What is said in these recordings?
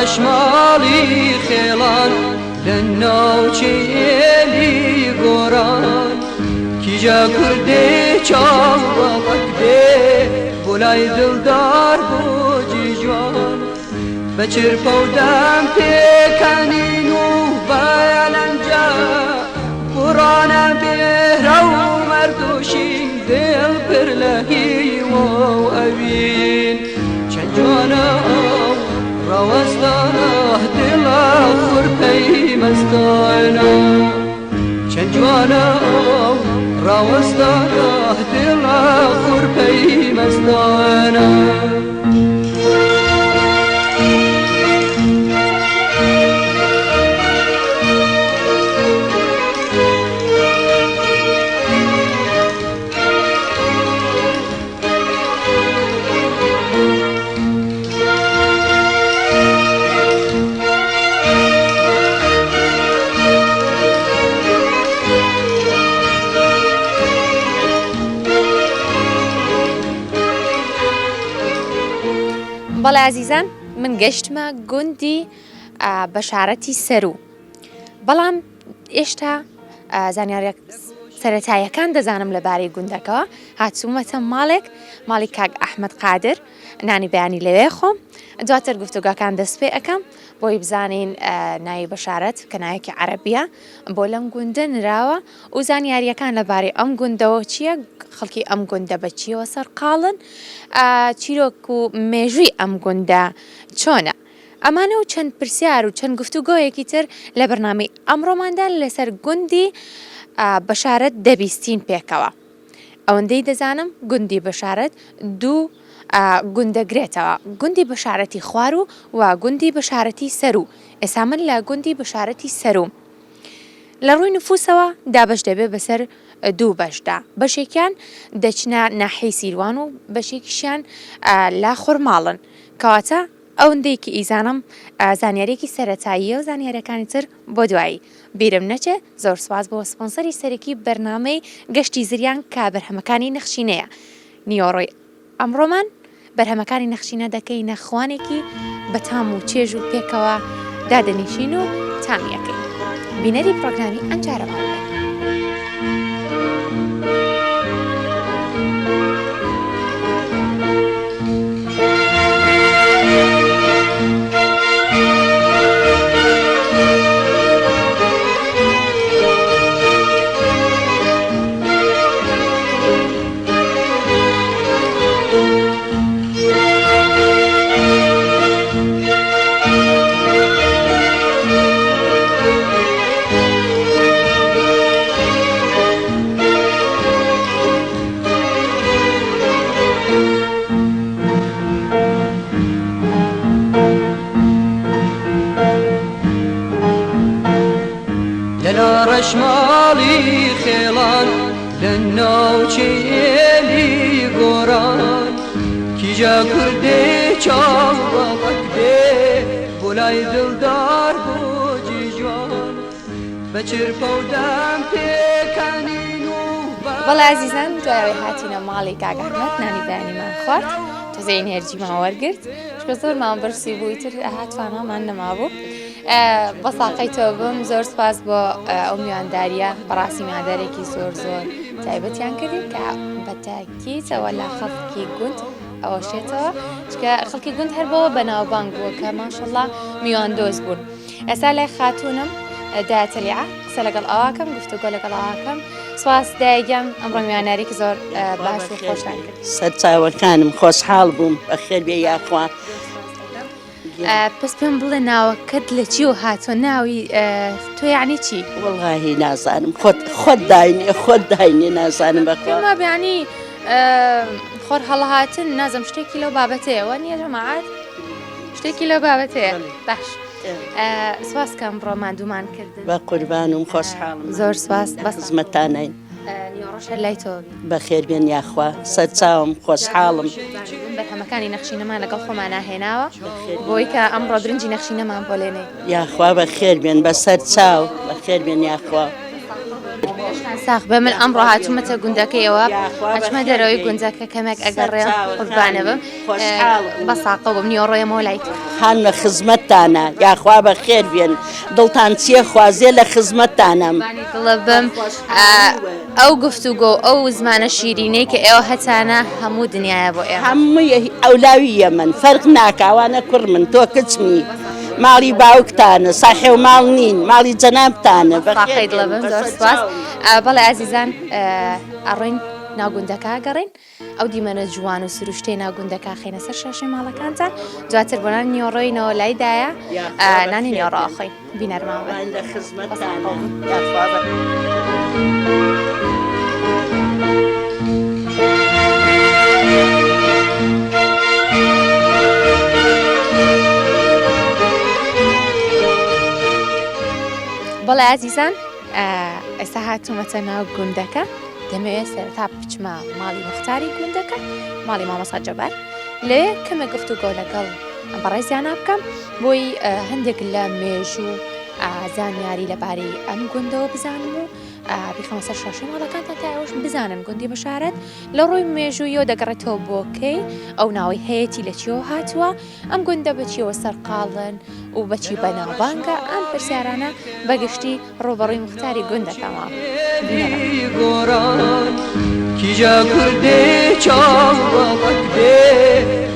رشمالی خیلان لناوچیلی گوران کیجا کرده چاوباقده بولای دلدار بوجی جوان بچر پودم پیکنینو بیالنجا قرآن بهرو مردوشی دل پرلهی و اوین چند جوانا روستانه دل خورپی مستانه چند جوانا روستانه دل خورپی مستانه بەڵێ عزیزان من گەشتمە گوندی بەشارەتی سەرو بەڵام ئێشتا زانیاریە سەرەتاییەکان دەزانم لەبارەی گوندەکەەوە هاتوومەتە ماڵی کاک ئەحمەد قادر نانی بەیانی لەوێ خۆم دواتر گفتوگاکان دەست پێ ئەەکەم بۆی بزانین ناوی بەشارەت کە نایەکی عەرەبیە بۆ لەم گوندە نراوە و زانیاریەکان لەبارەی ئەم گوندەوە چییە خەڵکی ئەم گوندە بەچیەوە سەرقاڵن چیرۆک و مێژووی ئەم گوندە چۆنە ئەمانە و چەند پرسیار و چەند گفتوگۆیەکی تر لە بەرنامەی ئەمڕۆماندا لەسەر گوندی بەشارەت دەبیستین پێکەوە ئەوەندەی دەزانم گوندی بەشارەت دوو گوندەگرێتەوە گوندی بەشارەتی خوار و گوندی بەشارەتی سەرو ئێستا من لە گوندی بەشارەتی سەرو لە ڕووی نفوسەوە دابەش دەبێت بەسەر دوو بەشدا بەشێکیان دەچنە ناحەی سیروان و بەشێکیشیان لا خورماڵن کەواتە ئەوەندەیەکی ئیزانم زانیارێکی سەرەتاییە و زانیارەکانی تر بۆ دوایی بیرم نەچێ زۆر سواز بۆ سپۆنسەری سەرەکی بەرنامەی گەشتی زریان کە بەرهەمەکانی نەخشینەیە نیۆڕۆی ئەمڕۆمان بەرهەمەکانی نەخشینە دەکەی نەخوانێکی بە تام و چێژ و پێکەوە دادەنیشین و تامیەکەی بینەری پرۆگرامی ئەنجارەمان بێت رشمالی خیلان لناوچیلی گوران کیجا کرده چاوباقده بولای دلدار بوجی جوان بچر پودم پیکنینو بەڵێ عزیزان دوایەوەی هاتینە ماڵی کاک ئەحمەد نانی بەیانیمان خوارد تۆزە ئێنێرجیمان وەرگرت چکە زۆرمان بەرسی بووی تر هاتوانەمان نەمابوو بە ساقەی تۆ بم زۆر سپاس بۆ ئەو میوانداریە بەڕاستی میواندارێکی زۆر تایبەتیان کردین کە بە تاکیدەوە لە خەڵکی گوند ئەوەشێتەوە چکە خەڵکی گوند هەر بەوە بەناوبانگ بووە کە ماشەڵڵا میواندۆز بوون ئێستا لای خاتوونم داتەلیعە قسە لەگەڵ ئەواکەم گفتوگۆ لەگەڵ ئەواکەم سواس دایگەم ئەمڕۆ میوانارێکی زۆر باش و خۆشتان کرد سەرچاوەکانم خۆشحاڵ بووم بەخێر بێ یاخوا پس پێم بڵێ ناوەکەت لە چی و هاتۆ ناوی تۆ یعنی چی؟ وڵغاهی نازانم خۆت داینێ نازانم بەخوا پێما بیانی خۆر هەڵەهاتن نازم شتێکی لەو بابەتەیەوە نییە جەماعەت شتێکی لەو بابەتەیە باش سواس کەم ڕۆمان دوومان کردن بە قوربانم خۆشحاڵم زۆر سواس بەس خزمەتانین نیۆڕۆشە لای تۆ بەخێر بێن یاخوا سەرچاوم خۆشحاڵم بەرهەمەکانی نەخشینەمان لەگەڵ خۆمان ناهێناوە بۆی کە ئەمڕۆ درنجی نەخشینەمان بۆ لێنێ یاخوا بەخێر بێن بەسەر چاو بەخێر بێن یاخوا ساخ بە من ئەمڕۆ هاتوومەتە گوندەکەیەوە ئەچمە دەرەوەی گونجەکە کەمێک ئەگەڕێ قوربانە بم بە ساقە بم نیۆڕۆیەمەوە لای تۆ هەن لە خزمەتتانە یاخوا بەخێر بێن دڵتان چیە خوازێ لە خزمەتتانم دڵە بم ئەو گفتوگۆ ئەو زمانە شیرینەی کە ئێوە هەتانە هەموو دنیاە بۆ ئێوە هەمووی ئەولاویە من فەرق ناکاوانە کوڕ من تۆ کچمی ماڵی باوکتانە ساحێ و ماڵ نین ماڵی جەنابتانە بەخێر دڵە بم زۆر سواس بەڵێ ئازیزان ئەڕۆین ناوگوندەکە گەڕین ئەو دیمەنە جوان و سروشتەی ناوگوندەکە خێنە سەر شاشەی ماڵەکانتان دواتر بۆنان نیۆڕۆینەوە لایدایە نانی نیۆڕۆخۆی بینەرماوە لە خزمەتتانە یاخوا بەڵێ ئازیزان ئێستا هاتوومەتە ناو گوندەکە دەمەوێت سەرتا بچمە ماڵی مختاری گوندەکە ماڵی مامەسا جەبار لێ کەمە گفتوگۆ لەگەڵ بەڕێزیانە بکەم بۆی هەندێک لە مێژوو زانیاری لەبارەی ئەم گوندەوە بزانم و بیخەمە سەر شاشەی ماڵەکانتان تا ئێوەش بزانن گوندی بەشارەت لە ڕۆی مێژوویەوە دەگەڕێتەوە بۆکەی ئەو ناوی هەیەی لە چیەوە هاتووە ئەم گوندە بەچیەوە سەرقاڵن و بەچی بەناوبانگە ئەم پرسیارانە بەگشتی ڕۆبەڕووی مختاری گوندەکەمە گۆران کیجا کوردێ چاوەڵک دێ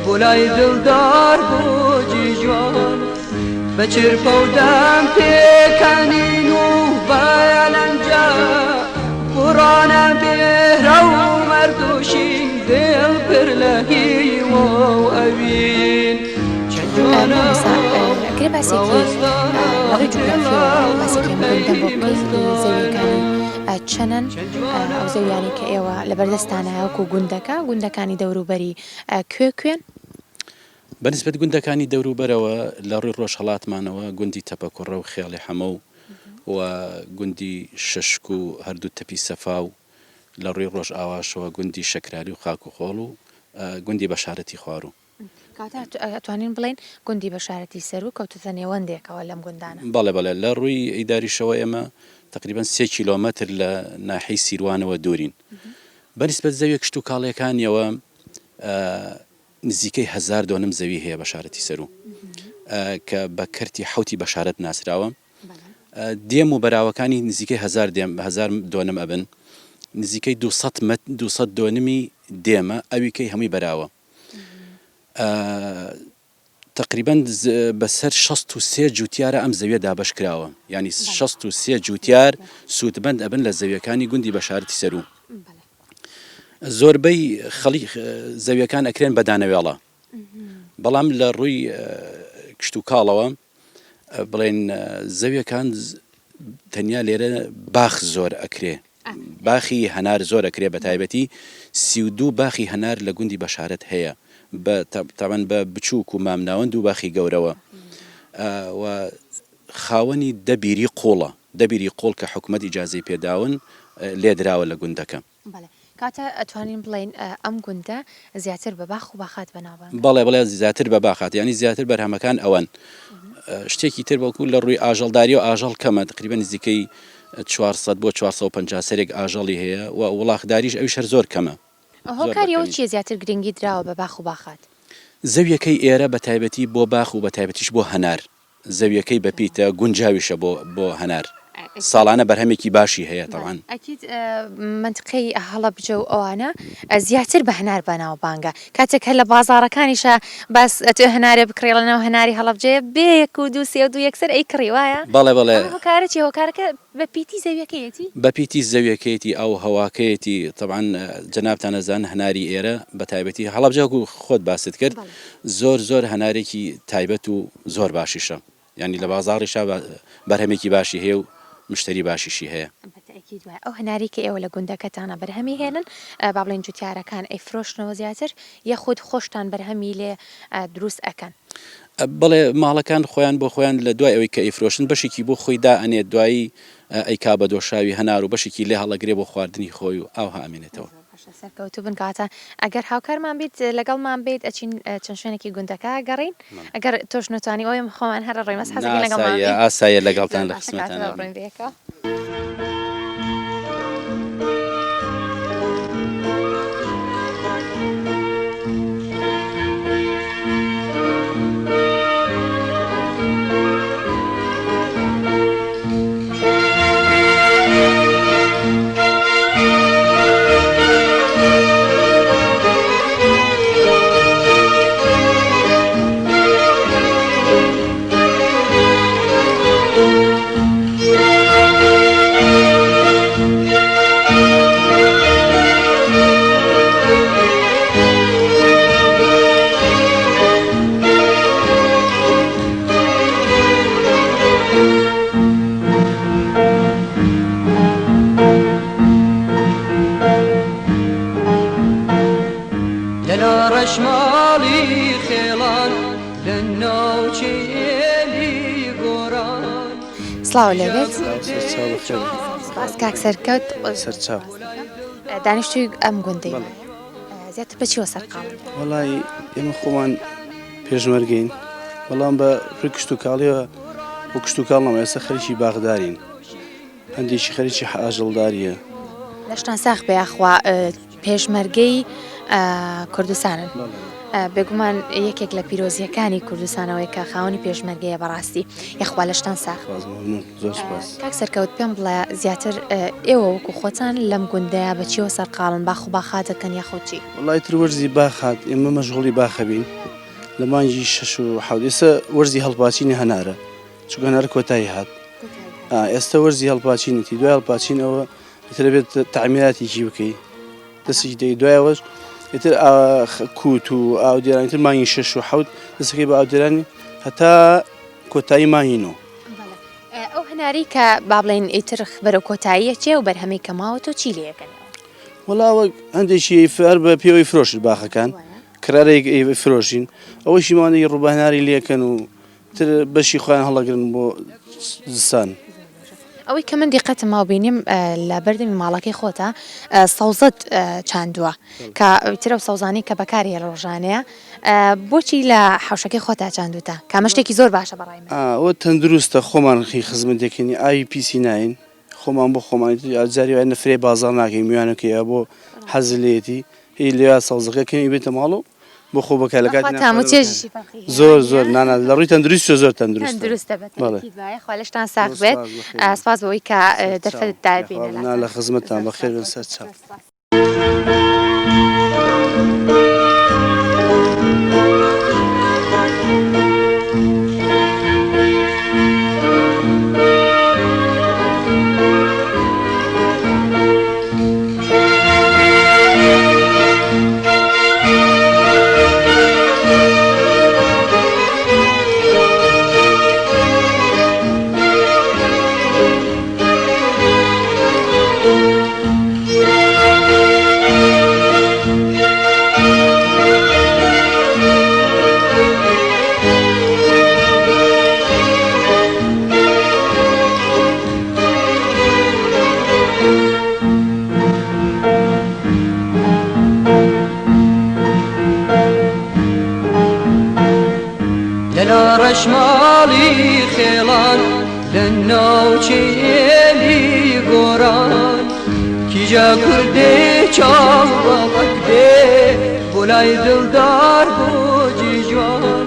بۆ لای دڵدار بۆجی جوان بە چرپە و دەم پێکەنین و بەلەنجە قوڕانە بێرە و مەردوشین دێڵ پر لە هیوە و ئەوین چەند جوانە ئەگەر باسێکی لەڕێی جوگرافیەوە باسێکی گوندە بۆ بکەیت زەویەکانی چەنن ئەو زەویانی کە ئێوە لە بەردەستانایەوەکو گوندەکانی دەوروبەری کوێن بەنسبەت گوندەکانی دەوروبەرەوە لە ڕووی ڕۆژهەڵاتمانەوە گوندی تەپەکوڕە و خێڵی حەمە و گوندی شەشک و هەردوو تەپی سەفا و لە ڕووی ڕۆژ ئاواشەوە گوندی شەکراری و خاک و خۆڵ و گوندی بەشارەتی خوارو ئەتوانین بڵێن گوندی بەشارەتی سەر و کەوتتە نێوەندێکەوە لەم گوندانە بەڵێ لە ڕووی ئەیداریشەوە ئێمە تقریبان 3 کیلۆمەتر لە ناحەی سیروانەوە دوورین بەنسبەت زەویە کشت و کاڵیەکانیەوە نزیکەی 1000 زەوی هەیە بەشارەتی سەرو کە بە کەرتی حوتی بەشارەت ناسراوە دێم و بەراوەکانی نزیکەی 1000 دۆنم ئەبن نزیکەی 200 دۆنمی دێمە ئەویکەی هەمووی بەراوە تقریبا بەسەر 63 جوتیارە ئەم زەویە دابش کراوە ینی 63 جوتیار سوودبەند ئەبن لە زەویەکانی گوندی بەشارەتی سەرو زۆربەی خەڵی زەویەکان ئەکرێن بەدانەوێڵە بەڵام لە ڕووی کشت و کاڵەوە بڵێن زەویەکان تەنیا لێرە باخ زۆر ئەکرێ باخی هەنار زۆر ئەکرێ بە تایبەتی 32 باخی هەنار لە گوندی بەشارەت هەیە تاوان بە بچووک و مامناوەند و باخی گەورەوە و خاوەنی دەبیری قۆڵ کە حکومەت ئیجازەی پێداون لێ دراوە لە گوندەکە کاتە ئەتوانین بڵێن ئەم گوندە زیاتر بە باخ و باخات بەناوبان بەڵێ زیاتر بە باخات ینی زیاتر بەرهەمەکان ئەوەن شتێکی تر بەڵکو لە ڕووی ئاژەڵداری و ئاژەڵ کەمە تقریبا نزیکەی 400 بۆ 450 سەرێک ئاژەڵی هەیە و وڵاخداریش ئەوی شەر زۆر کەمە هۆکاریەوە چیە زیاتر گرنگی دراوە بە باخ و باخات زەویەکەی ئێرە بە تایبەتی بۆ باخ و بە تایبەتیش بۆ هەنار زەویەکەی بەپیتە گونجاویشە بۆ هەنار ساڵانە بەرهەمێکی باشی هەیە تەوان ئەکیید منطقەی هەڵەبجە و ئەوانە زیاتر بە هەنار بەناو بانگە کاتێک هە لە بازاڕەکانیشە باس تۆ هەنارێ بکڕێڵەنەوە هەناری هەڵەبجەیە بێ و دوو سێ و دوو یەکسەر ئەی کڕی وایە بەڵێ بەڵێ هۆکارەی هۆکارەکە بە پیتی زەویەکەیەتی بە پیتی زەویەکەیەتی ئەو هەواکەیەتی تەبعاً جەنابتان ئەزان هەناری ئێرە بە تایبەتی هەڵەبجە و خۆت باست کرد زۆر هەنارێکی تایبەت و زۆر باشیشە ینی لە بازاڕیشا بەرهەمێکی باشی هەیە و مشتری باشیشی هەیە ئەو هەناری کە ئێوە لە گوندەکەتانە بەرهەمی هێنن با بڵێن جوتیارەکان ئەیفرۆشنەوە زیاتر یەخود خۆشتان بەرهەمی لێ دروست ئەەکەن بڵێ ماڵەکان خۆیان بۆ خۆیان لە دوای ئەوەی کە ئەیفرۆشن بەشێکی بۆ خۆی دائەنێت دوایی ئەیکا بە دۆشاوی هەنار و بەشێکی لێ هەڵەگرێ بۆ خواردنی خۆی و ئاو هامێنێتەوە سەرکەوتو بنکاتە ئەگەر هاوکارمان بیت لەگەڵمان بیت ئەچین چەند شوێنێکی گوندەکە گەڕین ئەگەر تۆش نوتانی ئەوم خۆمان هەر ڕێمەس حەزەکەین لەگەڵمان ئاسایە لەگەڵتان لە قسمەتان ڕەشماڵی خێڵان لە ناوچێلی گۆران سڵاو لەبێت باس کاک سەرکەوت سەرچاو دانیشتوی ئەم گوندەی زیاتر بەچیوە سەرقاڵن وەڵی ئێمە خۆمان پێشمەرگەین بەڵام بە ڕووی کشت و کاڵیەوە بۆ کشت و کاڵەوە ئێستا خەریکی باغدارین هەندێکی خەریکی ئاژەڵداریە لەشتان ساخ بەیاخوا پێشمەرگەی کوردستانن بێگومان یەکێک لە پیرۆزیەکانی کوردستانەوەی کە خاوەنی پێشمەرگەیە بەڕاستی یەخوا لەشتان ساخ کاک سەرکەوت پێم بڵێ زیاتر ئێوە وەکو خۆتان لەم گوندەیە بەچیەوە سەرقاڵن باخ و باخا دەکەن یاخۆچی وڵی تر وەرزی باخات ئێمە مەشغوڵی باخەبین لە مانجی 6 و حەوت ئێستا وەرزی هەڵپاچینی هەنارە چونکە هەنارە کۆتایی هات ئێستا وەرزی هەڵپاچینێتی دوای هەڵپاچینەوە ئیتر بێت تەعمیراتێکی بکەی دەستێکی دەی دوایەوەش ئیتر کووت و ئاودێرانی تر مانگی 6 و حەوت دەستەکەی بە ئاودێرانی هەتا کۆتایی مانگینەوە ئەو هەناری کە با بڵێن ئیتر بەرەو کۆتاییە چێ و بەرهەمەی کەماوە تۆ چی لێەکەن وەڵاوە هەندێکی فەر بە پێوەی فرۆشت باخەکان کرارێک فرۆشین ئەوەشی ماوەندەی ڕووبەهناری لێکەن و تر بەشی خۆیان هەڵەگرن بۆ زستان ئەوەی کە من دیقەتم ماوبینیم لە بەردەمی ماڵەکەی خۆتە سەوزەت چاندووە کە ترە و سەوزانی کە بەکارە لە ڕۆژانەیە بۆچی لە حوشەکەی خۆتا چاندوتە کامە شتێکی زۆر باشە بەڕای من ئەوە تەندروستە خۆمان خی خزمەت دەکەنی ئاوی پیسی ناین خۆمان بۆ خۆمانی جاری وای نەفرێ بازار ناکەین میوانەکەیە بۆ حەزلێتی هی لێوا سەوزەکەکەی بێتە ماڵ و بۆ خۆ بەکە لە کاتی زۆر نانا لە ڕووی تەندروست زۆر تەندروستە خۆلشتان ساق بێت سپاس بەوەی کە دەرفەتدا بێنە لە خزمەتتان بەخێر بن سەر چاپ ڕەشماڵی خێڵان لە ناوچێلی گۆران کیجا کوردێ چاوەڵک دێ بۆ لای دڵدار بۆجی جوان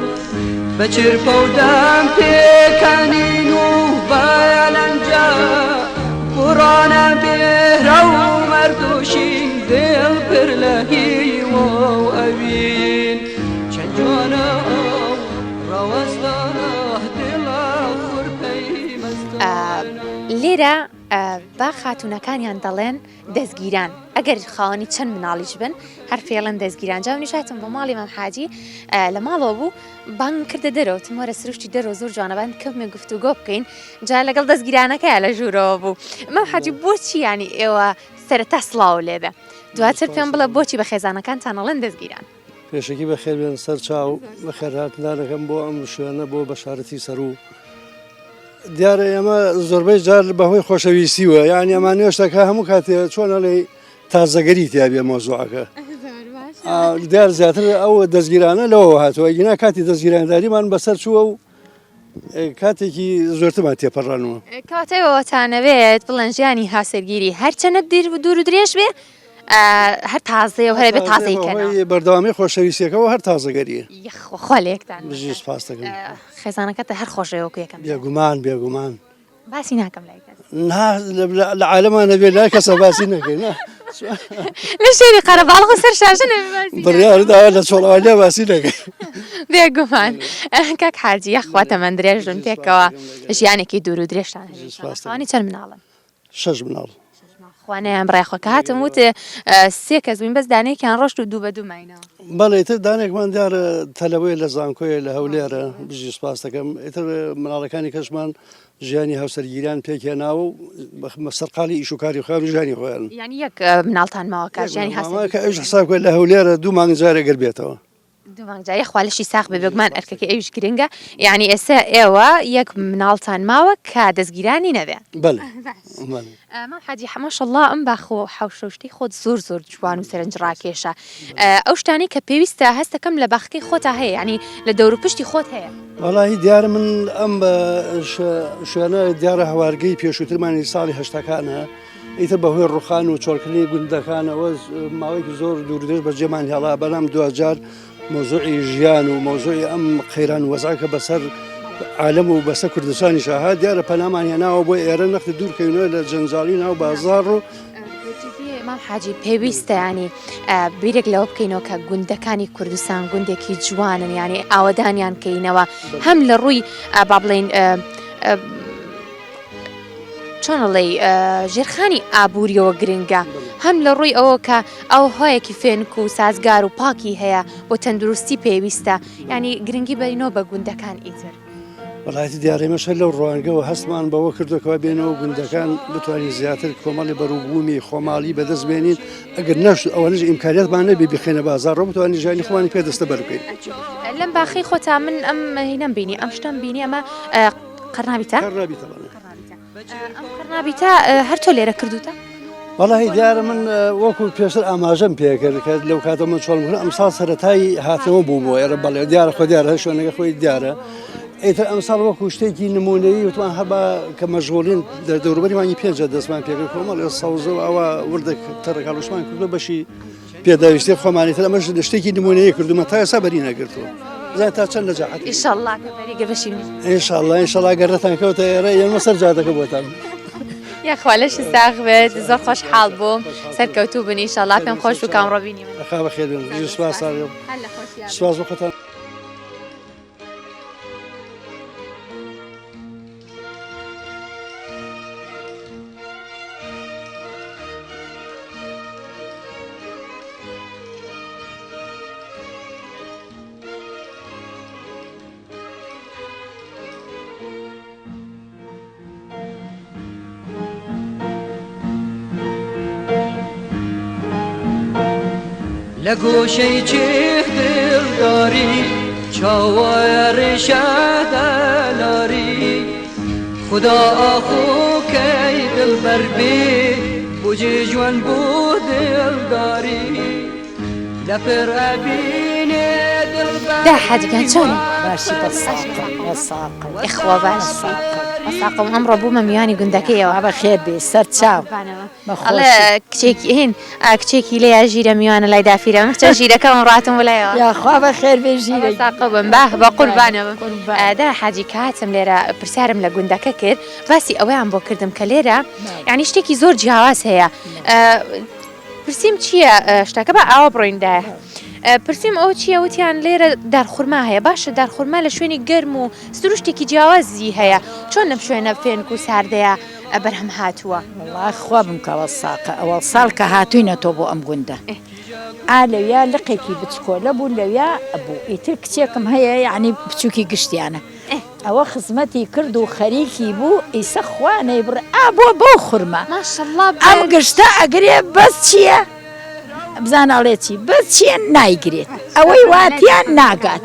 بە چرپە و دەم پێکەنین و بەیان ئەنجام لێرە با خاتونەکانیان دەڵێن دەستگیران ئەگەر خاوەنی چەند مناڵیش بن هەر فێڵەن دەستگیران جا نیشاتم بۆ ماڵی مام حاجی لە ماڵەوە بوو بانگ کردە دەرەوە وەرە سروشتی دەرەوە زۆر جوانەبان کەمێ گفتوگۆ بکەین جا لەگەڵ دەستگیرانەکەی لە ژوورەوە بوو مام حاجی بۆچی ینی ئێوە سەرەتا سڵاو لێبێ دواتر پێم بڵە بۆچی بە خێزانەکانتان ئەڵێن دەستگیران پێشکی بەخێر بێن سەر چاو بە خێرهاتدانەکەم بۆ ئەم شوێنە بۆ بەشارەتی سەر و دیارە ئێمە زۆربەی جار بەهۆی خۆشەویستیوە یان ئەمان نوێشتەکە هەموو کاتێ چۆنەڵێ تازەگەری تیابێ مۆزوعەکە دیار زیاتر ئەو دەستگیرانە لەوە هاتووە گینا کاتی دەستگیرانداریمان بەسەر چووە و کاتێکی زۆرترمان تێپەڕانەوە کاتەوەتانەوێت بڵەن ژیانی هاسەرگیری هەرچەنە دوور و درێژ بێ هەر تازەیە و هەرێ بە تازەیکەنە بەردەوامی خۆشەویستیەکەەوە هەر تازەگەریە خۆلێکتان بژی سپاس دەکەم خێزانەکەتە هەر خۆشەوەکو یەکەم بێگومان باسی ناکەم لای کەس لە عالەمان نەبێت لای کەسە باسی نەکەین لە شێری قەرەباڵغ سەر شاشە بڕیارداوا لە چۆڵەوانیا باسی نەکەین بێگومان کاک حاجی یەخواتە من درێژن پێکەوە ژیانێکی دوور و درێژتان هەوانی چەند مناڵن 6 مناڵ خوانیان بڕایخۆکە هاتم وتێ 3 کەس بووین بەس دانەیەکیان ڕۆشت و دوو بە دوو ماینەوە بەڵێ ئیتر دانێکمان دیارە تەلەوەی لە زانکۆیە لە هەولێرە بژی سپاس دەکەم ئیتر مناڵەکانی کەشمان ژیانی هاوسەرگیریان پێکێناوە و سەرقالی ئیشوکاری خۆیان ژیانی خۆیان یعنی یەک مناڵتان ماوەکە ژیانی هەسەکە ئەوش حساب لە هەولێرە 2 مانگ جارێک گەربێتەوە دومانجای خواالشی ساخ بە بگومان ئەرکەکە ئەوش گرنگە یعنی ئێستا ئێوە یەک مناڵتان ماوە کە دەستگیرانی نەبێ بەڵێ مام حاجی حەماشەڵڵا ئەم باخۆ حوشەشتی خۆت زۆر جوان و سەرنج ڕاکێشە ئەو شتانی کە پێویستە هەستەکەم لە باخەکەی خۆتا هەیە ینی لە دەور و پشتی خۆت هەیە وەڵاهی دیارە من ئەم شوێنە دیارە هەوارگەی پێشووترمانی ساڵی هەشتەکانە ئیتر بەهۆی ڕوخان و چۆڵکردنی گوندەکانەوە ماوەیەکی زۆر دوورودێش بە جێمان هێڵا بەڵام دوجار مۆزوعی ژیان و مۆزوعی ئەم خەیران وەزاکە بەسەر عالم و بەسەر کوردستانی شاها دیارە پەنامان هێناوە بۆ ئێرە نەختی دوورکەوینەوە لە جەنجاڵی ناو بازار و مام حاجی پێویستە ینی بیرێک لەوە بکەینەوە کە گوندەکانی کوردستان گوندێکی جوانن ینی ئاوەدانیان کەینەوە هەم لە ڕووی با بڵێن چۆنڵێ ژێرخانی ئابوووریەوە گرنگە هەم لە ڕووی ئەوە کە ئەو هۆیەکی فێنک و سازگار و پاکی هەیە بۆ تەندروستی پێویستە ینی گرنگی بەرینەوە بە گوندەکان ئیتر وڵاتی دیارێمەشە لەو ڕوانگەەوە هەستمان بەوە کردوکەوە بێنەوە گوندەکان بتوانین زیاتر کۆمەڵی بەروبوومی خۆماڵی بەدەست بێنین ئەگەر نەش ئەوەنەش ئیمکانیتمان نەبێ بخێنە بازارڕۆ بتوانین ژیانی خۆمانی پێدەستە بەربکەین لەم باخی خۆتا من ئەم هینەم بینی ئەم شتم بینی ئەمە قەرنابیتە قەرنابیتە هەر تۆ لێرە کردوتە وەڵاهی دیارە من وەکو پێشتر ئاماژەم پێکرد کە لەو کاتە من چۆڵمکردن ئەمساڵ سەرەتایی هاتنەوە بوو بۆ ئێرە بەڵێ دیارە خۆ دیارە هەر شوێنەکە خۆی دیارە ئیتر ئەمساڵ وەکو شتێکی نمونەیی وتوان هەبا کە مەژغۆڵین دەوروبەریمانی 5 دەستمان پێکرد کۆمەڵ سەوزە و ئەوە وردە تەڕێکاڵوشمان کردو بەشی پێداویستی خۆمانی تر ئەمەش شتێکی نمونەیە کردومە تا ئێستا بەری نەگرتووە زای تا چەند نەجاحەت ئینشەڵڵا کە بەشی ئینشەڵڵا گەڕێتان کەوتە ئێرە ئێمە سەر جادەکە بۆتان یاخوا لەشی ساغ بێت زۆر خۆش حاڵ بووم سەرکەوتوو بنی ئینشەڵڵا پێم خۆش و کامڕۆبینی خا بەخێر بن سپاس سپاس بۆ لە گۆشەی چێخ دڵداری چاوایە ڕێشەدەلاری خدا ئاخۆکەی دڵبەر بێ بۆجێ جوان بۆ دڵداری لە پڕەبینێ دا حاجگان چۆن باشی بەساقم ئەخوا باسی ساقم ئەمڕۆ بوومە میوانی گوندەکەیەوە بە خێر بێ سەر چاو ئەڵێ کچێکی هین کچێکی لێ ژیرە میوانە لای دافیرە من کچە ژیرەکەم ڕاتم ولایەوە یاخوا بە خێر بێ ژیرە ساقبم بە قوربانەوە دا حاجی کاتم لێرە پرسیارم لە گوندەکە کرد باسی ئەوەیان بۆ کردم کە لێرە یعنی شتێکی زۆر جیاواز هەیە پرسییم چییە شتەکە بە ئاوا بڕۆیندایە پرسییم ئەو چییە وتیان لێرە دارخورما هەیە باشە دارخورما لە شوێنی گەرم و سروشتێکی جیاوازی هەیە چۆن لەم شوێنە فێنک و ساردەیە بەرهەم هاتووە والله خوا بمکەوە ساقە ئەوە ساڵ کە هاتووینەتەوە بۆ ئەم گوندە لەویا لقێکی بچکۆلە بوو لەویا بوو ئیتر کچێکم هەیە یعنی بچووکی گشتیانە ئەوە خزمەتی کرد و خەریکی بوو ئیسە خوانەی بڕ بۆ بۆ خورمە ماشەڵڵا ئەم گشتە ئەگرێ بەس چییە؟ بزاناڵێ چی بەس چییە نایگرێت ئەوەی واتیان ناگات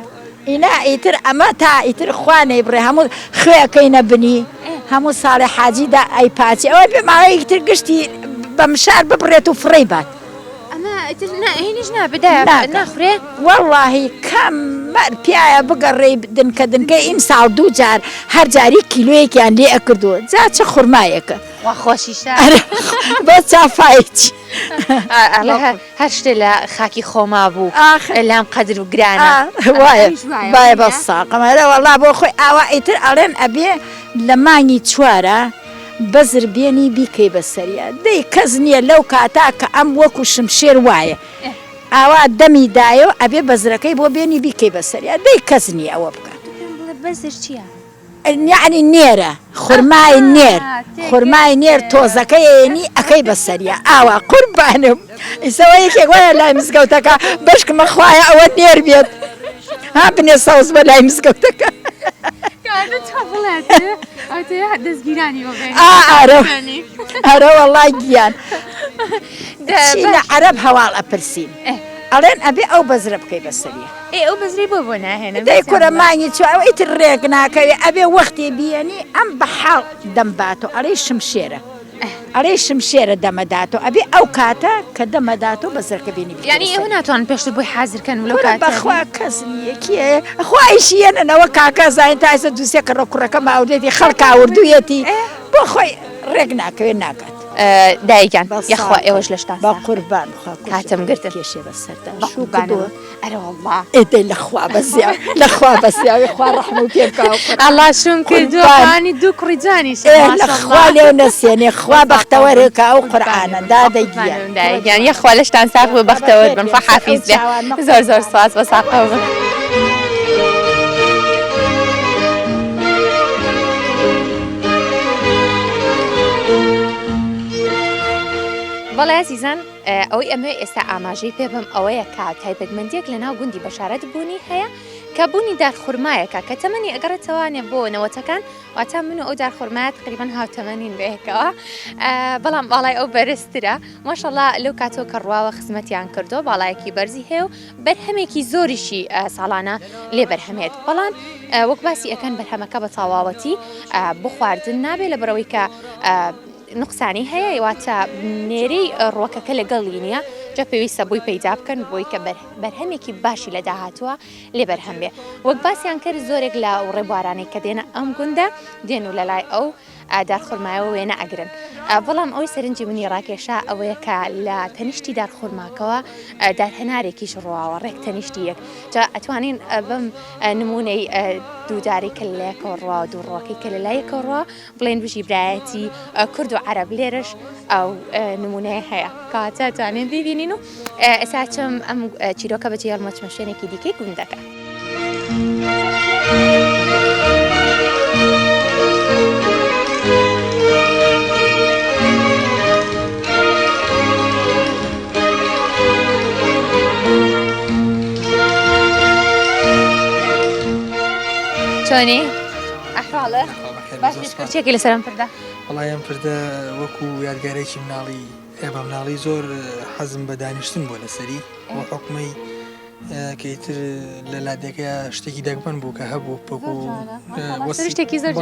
ئینا ئیتر ئەمە تا ئیتر خوانەی بڕێ هەموو خوێەکەینە بنی هەموو ساڵی حاجیدا ئەی پاچی ئەوەی پێماوەیەکتر گشتی بە مشار ببڕێت و فڕی بات هینیش نابدایە ناخورێ واللهی کەم پیاە بگەڕێ دنکە دنکە ئیم ساڵ دوو جار هەر جاری کیلوەیەکیان لێ ئەکردووە جا چه خورمایەکە وا خۆشیشە بۆ چافایکی هەر شتێ لە خاکی خۆما بوو لام قەدر و گرانە وایە باە بە ساقەمەرە وەڵا بۆ خۆی ئاوا ئیتر ئەڵێن ئەبێ لە مانگی چوارە بەزر بێنی بیکەی بەسەریە دەی کەس نییە لەو کاتا کە ئەم وەکو شمشێر وایە ئاوا دەمی دایە ئەبێ بەزرەکەی بۆ بێنی بیکەی بەسەریە دەی کەس نییە ئەوە بکات بەزر چییە؟ یعنی نێرە خورمای نێر خورمای نێر تۆزەکەیێنی ئەەکەی بەسەریە ئاوا قوربانم ئیسەوە یەکێک وایە لای مزگەوتەکە بەشکمە خوایە ئەوە نێر بێت ها بنێ سەوز بە لای مزگەوتەکە ئارە وەڵای گیان لە عەرەب هەواڵ ئەپرسین ئەڵێن ئەبێ ئەو بەزرە بکەی بەسەریە ئەو بەزری بۆ ناهێنە دەی کورە مانگی چوە ئیتر ڕێک ناکەوێ ئەبێ وەختی بیێنی ئەم بەحاڵ دەمباتۆ ئەڵەی شمشێرە ئەڵەی شمشێرە دەمەداتۆ ئەبێ ئەو کاتە کە دەمەداتۆ بەزەرکە بینی ینی ئەو ناتوان پێشتر بۆی حازرکەن ولو بەخوا کەس نیەکیە خوایشیەنەوە کاکە زین تاسە دووسێ کە ڕۆکوڕەکە ماودێتی خەڵک ئاوردوویەتی بۆ خۆی ڕێک ناکەوێت ناکات دایکان یخوا ئێوەش لەشتا بە قوربان هاتم گرتن کێشێ بەسەردا ئەرەوەڵڵا ئێدەی لەخوا بەزیا لەخوا بەسیاوی خوا ڕەحم و پێ بکاو ئەڵڵا شوم کردوانی دوو کوڕی جانیش لەخوا لێو نەسێنێ خوا بەختەوەرێکە ئەو قورئانە دادەگیان دایکان یخوا لەشتان ساق بوو بەختەوەر بن خوا حافیز بێ زۆر زۆر سپاس بە ساقەوە بن بەڵێ عزیزان ئەوەی ئەمە ئێستا ئاماژەی پێ بم ئەوەیە کا تایبەتمەندیەک لە ناو گوندی بەشارەت بوونی هەیە کە بوونی دارخورمایەکە کە تەمەنی ئەگەڕێتەوانێ بۆ نەوەتەکان واتە من و ئەو دارخورمایە تقریبان هاوتەمەنین بەیەکەوە بەڵام باڵای ئەو بەرزترە ماشەڵڵا لەو کاتۆ کە ڕواوە خزمەتیان کردو باڵایەکی بەرزی هەیە و بەرهەمێکی زۆریشی ساڵانە لێ بەرهەمێت بەڵام وەک باسی ئەەکەن بەرهەمەکە بە تەواوەتی بۆ خواردن نابێت لە بەرەوەی کە نقصانی هەیە واتە نێرەی ڕۆکەکە لەگەڵی نییە جا پێویستە بووی پەیدا بکەن بۆی کە بەرهەمێکی باشی لە داهاتووە لێ بەرهەم بێ وەک باسییان کرد زۆرێک لە ڕێبوارانەی کە دێنە ئەم گوندە دێن و لەلای ئەو دارخورمایەوە وێنە ئەگرن بەڵام ئەوی سەرنجی منی ڕاکێشا ئەوەیە کە لە تەنیشتی دارخورماکەوە دارهەنارێکیش ڕواوە ڕێک تەنیشتی یەک جا ئەتوانین بەم نمونەی دووداری کە لەلایەکەوە ڕوا و دووڕۆکەی کە لەلایەکەوە ڕوا بڵێن بژی برایەتی کورد و عەرەب لێرەش ئەو نمونەیە هەیە کاتە توانێن ببینین و ئێستا چەم ئەم چیرۆکە بەجێ هەڵمەچمە شوێنێکی دیکەی گوندەکە. چۆنی؟ ئەحواڵە؟ باش کورچێکی لەسەرم پردا؟ وەڵای ئەم پردە وەکو یادگارێکی مناڵی بە مناڵی زۆر حەزم بە دانیشتن بۆ لەسەری بۆ حکومەی کەیتر لە لادێکە شتێکی دەگمەن بوو کە هەبوو شتێکی زۆر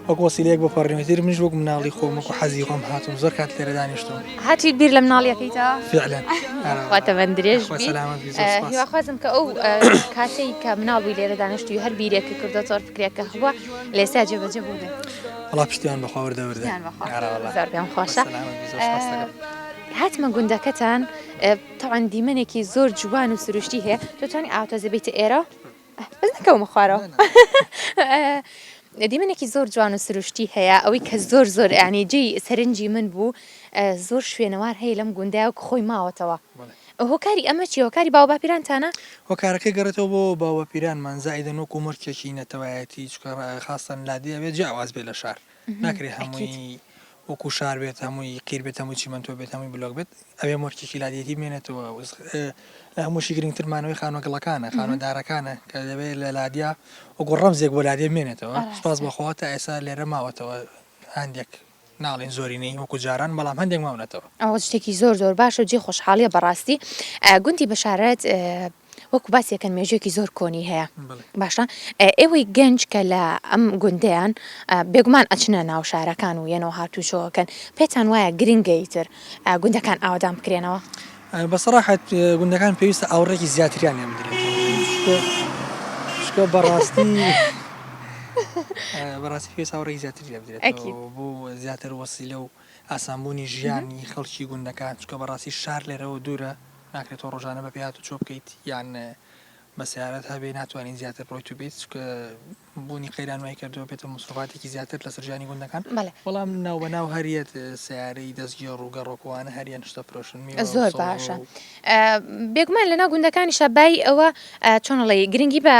وەک وەسیلەیەک بۆ پەڕێنێتر منش وەک مناڵی خۆم وەکو حەزی خۆم هاتم زۆر کات لێرە دانیشتم هاتی بیر لە مناڵیەکەیتەوە؟ فعلا واتە بەن درێژ هیواخوازم کە ئەو کاتەی کە مناڵ بووی لێرە دانیشتووی هەر بیرێکە کردە زۆر فکرێکە هەبووە لە ئێستا جێبەجێ بوو بێت وەڵا پشتیان بەخوا وەردەوردە زۆر پێم خۆشە هاتمە گوندەکەتان تاوان دیمەنێکی زۆر جوان و سروشتی هەیە دەتوانانی ئاوتەزە بێتە ئێرە بەس نەکەومە خوارەوە دیمەنێکی زۆر جوان و سروشتی هەیە ئەوەی کە زۆر زۆر ینی جێی سەرنجی من بوو زۆر شوێنەوار هەیە لەم گوندایە و خۆی ماوەتەوە هۆکاری ئەمە چی هۆکاری باو باپیرانتانە؟ هۆکارەکەی گەڕێتەوە بۆ باوەپیرانمان زائیدەن وەکو مڕکێکی نەتەوایەتی چکە خاستن لادی ئەوێت جیاواز بێ لە شار ناکرێ هەمووی وەکو شار بێت هەمووی قیر بێت هەمووی چیمەنتۆ بێت هەمووی بلۆک بێت ئەوێ مۆرکێکی لادێتی بمێنێتەوە لە هەمووشی گرنگترمانەوەی خانوەگەڵەکانە خانۆدارەکانە کە دەبێت لە لادیا وەکو ڕەمزێک بۆ لادێ بمێنێتەوە سپاس بەخوا تا ئێستا لێرە ماوەتەوە هەندێک ناڵێن زۆرینەی وەکو جاران بەڵام هەندێک ماونەتەوە ئەوە شتێکی زۆر زۆر باشە و جێ خۆشحاڵیە بەڕاستی گوندی بەشارەت وەکو باسیەکەن مێژوێکی زۆر کۆنی هەیە باشە ئێوەی گەنج کە لە ئەم گوندیان بێگومان ئەچنە ناو شارەکان و یەنەوە هاتووشەوەکەن پێتان وایە گرنگەیتر گوندەکان ئاوادان بکرێنەوە بەسەڕاحەت گوندەکان پێویستە ئاوڕێکی زیاتریان لێ بدرێت شکە بەڕاستی پێویست ئاوڕێکی زیاتر لێ بدرێت بۆ زیاتر وەسیلە و ئاسانبوونی ژیانی خەڵکی گوندەکان چکە بەڕاستی شار لێرەوە دوورە ناکرێتەوە ڕۆژانە بە پێات و چۆ بکەیت یان بە سیارەت هەبێ ناتوانین زیاتر ڕۆیت و بێت چکە بوونی قەیران وای کردەوە بێتە مصرفاتێکی زیاتر لە سەرژانی گوندەکان بەڵام ناو بەناو هەریەت سیارەی دەستگیر و گەڕۆکوانە هەریان شتە فرۆشن زۆر باشە بێگومان لەناو گوندەکانی شەبای ئەوە چۆنڵێ گرنگی بە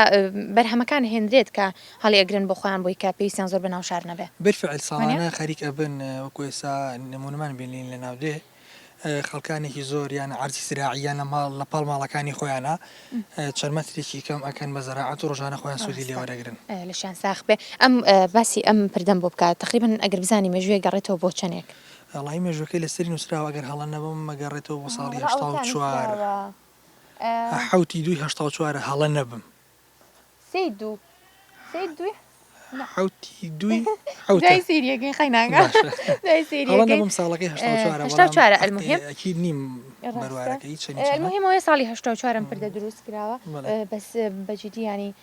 بەرهەمەکان هێنرێت کە هەڵی ئەگرن بۆ خۆیان بۆی کە پێویستیان زۆر بەناو شار نەبێ بالفعل ساڵانە خەریک ئەبن وەکو ئێستا نمونەمان بینین لە ناودێ خەڵکانێکی زۆر یان عەرزی زراعیان لە پاڵ ماڵەکانی خۆیانە چەرمەترێکی کەم ئەکەن بە زەراعەت و ڕۆژانە خۆیان سوودی لێوەرەگرن لەشیان ساخ بێ ئەم باسی ئەم پردەم بۆ بکات تقریبن ئەگەر بزانی مێژوێ گەڕێتەوە بۆ چەندێک وەڵاهی مێژوەکەی لەسەری نووسراوە ئەگەر هەڵە نەبم مەگەڕێتەوە بۆ ساڵی 84 حوتی 284 هەڵە نەبم حوتی دوی سیریەکەی خەیناگە هەڵەنەبم ساڵەکەی 84 المهم ئەکید نیم بەروارەکەی المهمەوەی ساڵی 84 پردە دروست کراوە بەس بەجددی ینی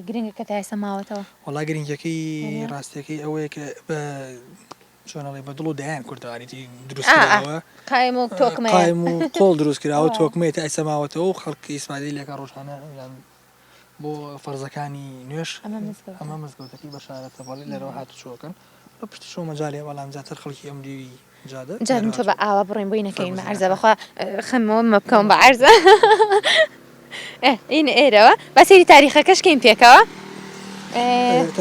گرنگە کە تا ئێستا ماوەتەوە وەڵا گرنگەکەی ڕاستیەکەی ئەوەیە کە بە چۆنەڵێ بە دڵ و دایان کوردوانیتی دروست کراوە قایم و تۆکمە قایم و قۆڵ دروست کراوە تۆکمێت ئەیسە ماوەتەوە و خەڵکی ئیسپادەی لەکە ڕۆژانە بۆ فەرزەکانی نوێش ئەمە مزگەوتەکەی بەشارەتە بەڵێ لەرەوە هاتوچۆکەن بە پشتی شۆ مەجالێ بەڵام زیاتر خەڵکی ئەمری جارم تۆ بە ئاوا بڕێن بۆی نەکەین بە عەرزە بەخوا خەمەوە مە بکەم بە عەرزە ئین ئێرەوە بە سەیری تاریخەکەش کەین پێکەوە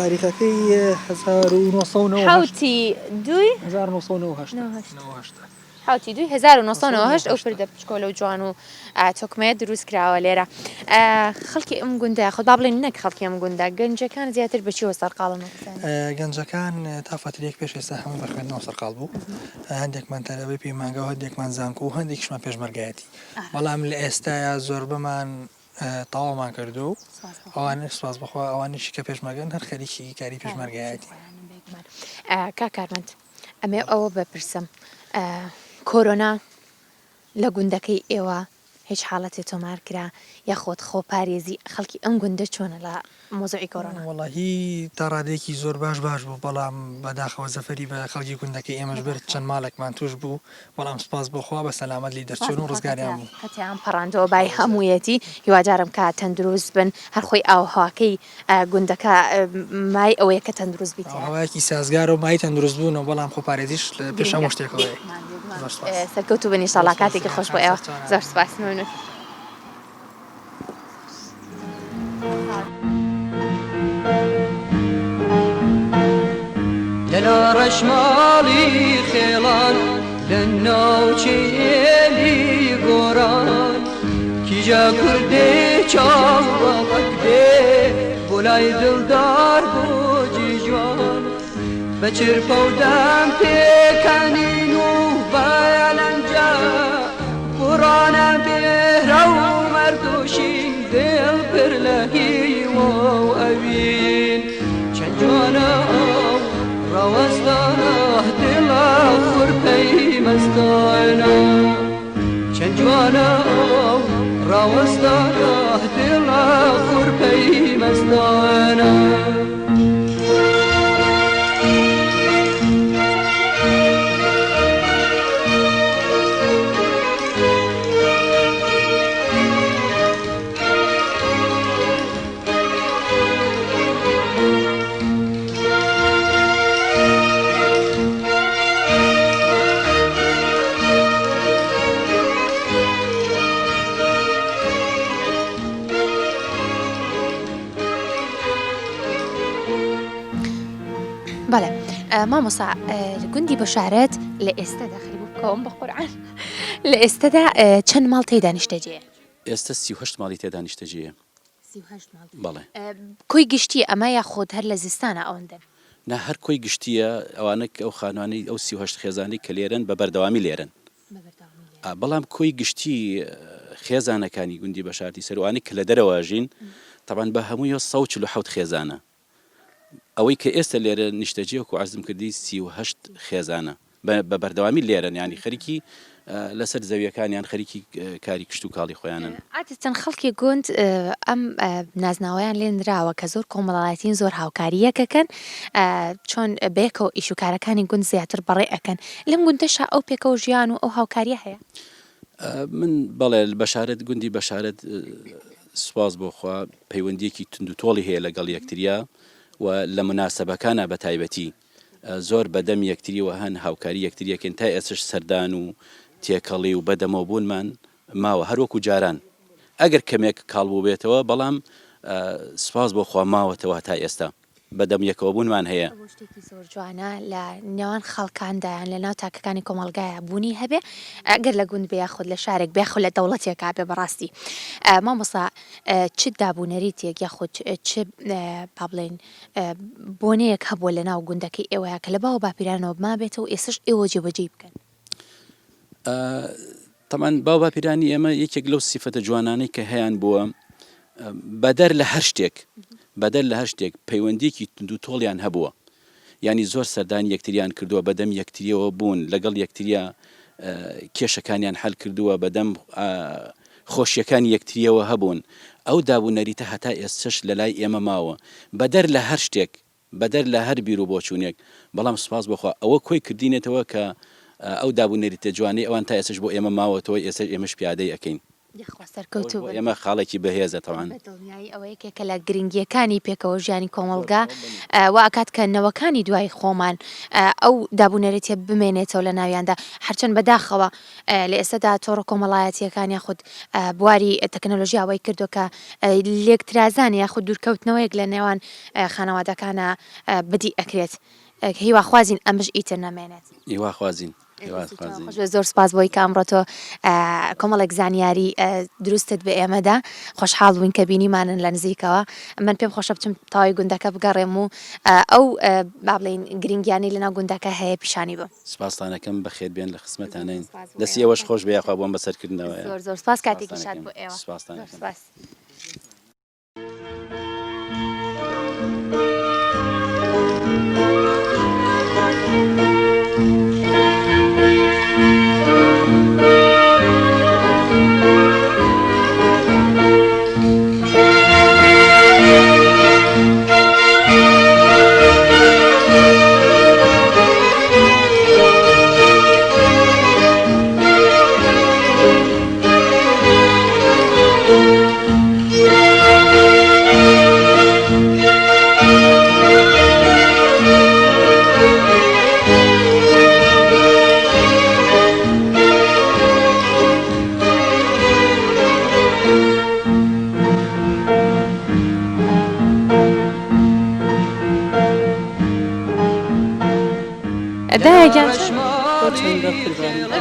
تاریخەکەی 1990 حوتی دوی 1990 حوتی دوی 1990 ئەو پردە پشکۆلە و جوان و تۆکمەیە دروست کراوە لێرە خەڵکی ئەم گوندە خۆ با بڵێن نەک خەڵکی ئەم گوندە گەنجەکان زیاتر بەچیەوە سەرقاڵن گەنجەکان تا فەترێک پێش ئێستا هەموو بە خوێندنەوە سەرقاڵ بوو هەندێکمان تەلەبەی پەیمانگە و هەندێکمان زانکۆ و هەندێکیشمان پێشمەرگایەتی بەڵام لە ئێستایا زۆر بەمان تەواومان کردو و ئەوانە سوپاس بەخوا ئەوانشی کە پێشمەرگەن هەر خەریکی کاری پێشمەرگایەتی کاکارمەند ئەمێ ئەوە بپرسم کۆرۆنا لە گوندەکەی ئێوە هیچ حاڵەتێ تۆمار کرا یاخۆت خۆپارێزی خەڵکی ئەم گوندە چۆنە لە مۆزوعی کۆرۆنا وەڵاهی تا ڕادێکی زۆر باش بوو بەڵام بەداخەوە زەفەری بە خەڵکی گوندەکەی ئێمەش برد چەند ماڵێکمان توش بوو بەڵام سوپاس بۆخوا بە سەلامەت لی دەرچۆن و ڕزگاریان بوو هەتیان پەڕاندەوە بای هەموویەتی هیواجارم کە تەندروست بن هەر خۆی ئاوهاکەی گوندەکە مای ئەوەیە کە تەندروست بیت هەوایەکی سازگار و مای تەندروست بوونەوە بەڵام خۆپارێزیش پێش هەموو شتێکەوەی سەرکەوتو بنی شەڵا کاتێکی خۆش بۆ ئێوە زۆر سپاس ممنون لەلا ڕەشماڵی خێڵان لە ناوچێلی گۆران کیجا کوردێ چاوەڵک دێ بۆ لای دڵدار بۆجی جوان بە چرپە و دەم پێکەنین و بەیەلەنجە قوڕانە بێرە و مەردوشین دڵ پر لە هیوە و ئەوین چەند جوانە ڕەوەستانە دڵە خوڕپەی مەستانە چەند جوانە ڕەوەستانە دڵە خوڕپەی مەستانە بەڵێ مامۆستا گوندی بەشارەت لە ئێستادا خەریب بکەوم بە قورعان لە ئێستادا چەند ماڵ تێدا نیشتەجێ؟ ئێستا 38 ماڵی تێدا نیشتەجێ. بەڵێ. کۆی گشتی ئەمە یاخۆت هەر لە زستانە ئەوەندەن؟ نا هەر کۆی گشتیە ئەوانە ئەو خانوانی ئەو 38 خێزانی کە لێرن بە بەردەوامی لێرن. بەڵام کۆی گشتی خێزانەکانی گوندی بەشارەتی سەروانی کە لە دەرەواژین تەبەن بە هەمووی 147 خێزانە. ئەوەی کە ئێستا لێرە نیشتەجێوەکو عەرزم کردی 38 خێزانە بە بەردەوامی لێرن، ینی خەریکی لەسەر زەویەکانیان خەریکی کاری کشت و کاڵی خۆیانن. عادەتەن خەڵکی گوند ئەم نازناوەیان لێنراوە کە زۆر کۆمەڵایەتین زۆر هاوکاریەکەکەن چۆن بێکەوە ئیشوکارەکانی گوند زیاتر بەڕێ ئەکەن. لەم گوندەشە ئەو پێکەوە ژیان و ئەو هاوکاریە هەیە؟ من بەڵێ بەشارەت گوندی بەشارەت سوپاس بۆخوا پەیوەندیەکی تونند و تۆڵی هەیە لەگەڵ یەکتریا و لە مناسەبەکانە بە تایبەتی زۆر بەدەم یەکتریەوە هەن هاوکاری یەکتریەکەن تا ئێسش سەردان و تێکەڵی و بەدەمەوە بوونمان ماوە هەروەکو جاران ئەگەر کەمێک کاڵبوو بێتەوە بەڵام سپاس بۆخوا ماوەتەوە تا ئێستا بەدەم یەکەوە بوونمان هەیە. شتێکی زۆر جوانە لە نێوان خەڵکاندایان لە ناو تاکەکانی کۆمەلگایە بوونی هەبێ ئەگەر لە گوند بێ خۆت لە شارێک بێ خۆ لە دەوڵەتێکا بێ بەڕاستی. مامۆستا چ دابوونەریتێک یاخۆت چ با بڵێن بۆنەیەک هەبووە لە ناو گوندەکەی ئێوەیە کە لە باو باپیرانەوە ما بێتەوە ئێستش ئێوە جێبەجێ بکەن؟ تەمان باو باپیرانی ئێمە یەکێک لەو سیفەتە جوانانەی کە هەیان بووە بەدەر لە هەر شتێک بەدەر لە هەر شتێک پەیوەندیەکی تونند و تۆڵیان هەبووە، ینی زۆر سەردانی یەکتریان کردووە بەدەم یەکتریەوە بوون لەگەڵ یەکتریا کێشەکانیان هەل کردووە بەدەم خۆشیەکانی یەکتریەوە هەبوون. ئەو دابوونەریتە هەتا ئێستش لە لای ئێمە ماوە بەدەر لە هەر شتێک بەدەر لە هەر بیر و بۆچوونێک. بەڵام سوپاس بخوا ئەوە کۆی کردینێتەوە کە ئەو دابوونەریتە جوانەی ئەوان تا ئێستش بۆ ئێمە ماوەتەوە ئێستا ئێمەش پیادەی ئەەکەین. ئێمە خاڵێکی بەهێزە تەوان دڵنیایی ئەوە یەکێکە لە گرنگیەکانی پێکەوە ژیانی کۆمەلگا وا ئاکات کە نەوەکانی دوای خۆمان ئەو دابوونەرێتە بمێنێتەوە لە ناویاندا هەرچەند بەداخەوە لە ئێستادا تۆڕە کۆمەڵایەتیەکانی خودت بواری تەکنۆلۆژی ئەوەی کردو کە لێکترازان یاخود دوورکەوتنەوەیەک لە نێوان خانەوادەکانە بدی ئەکرێت. هیواخوازین ئەمەش ئیتر نامێنێت. هیواخوازین. زۆر سپاس بۆی کە ئەمڕۆ تۆ کۆمەڵێک زانیاری دروستت بە ئێمەدا خۆشحاڵ بووین کە بینیمانن لە نزیکەوە. من پێم خۆشە بچم تاوای گوندەکە بگەڕێم و ئەو با بڵێن گرنگیانی لەناو گوندەکە هەیە پیشانی بم. سپاسانەکەم بەخێر بێن لە خزمەتانەین دەستی ئێوەش خۆش بێ یاخوا بۆم بەسەرکردنەوە. زۆر سپاس کاتێکی شاد بۆ ئێوە. سپاس.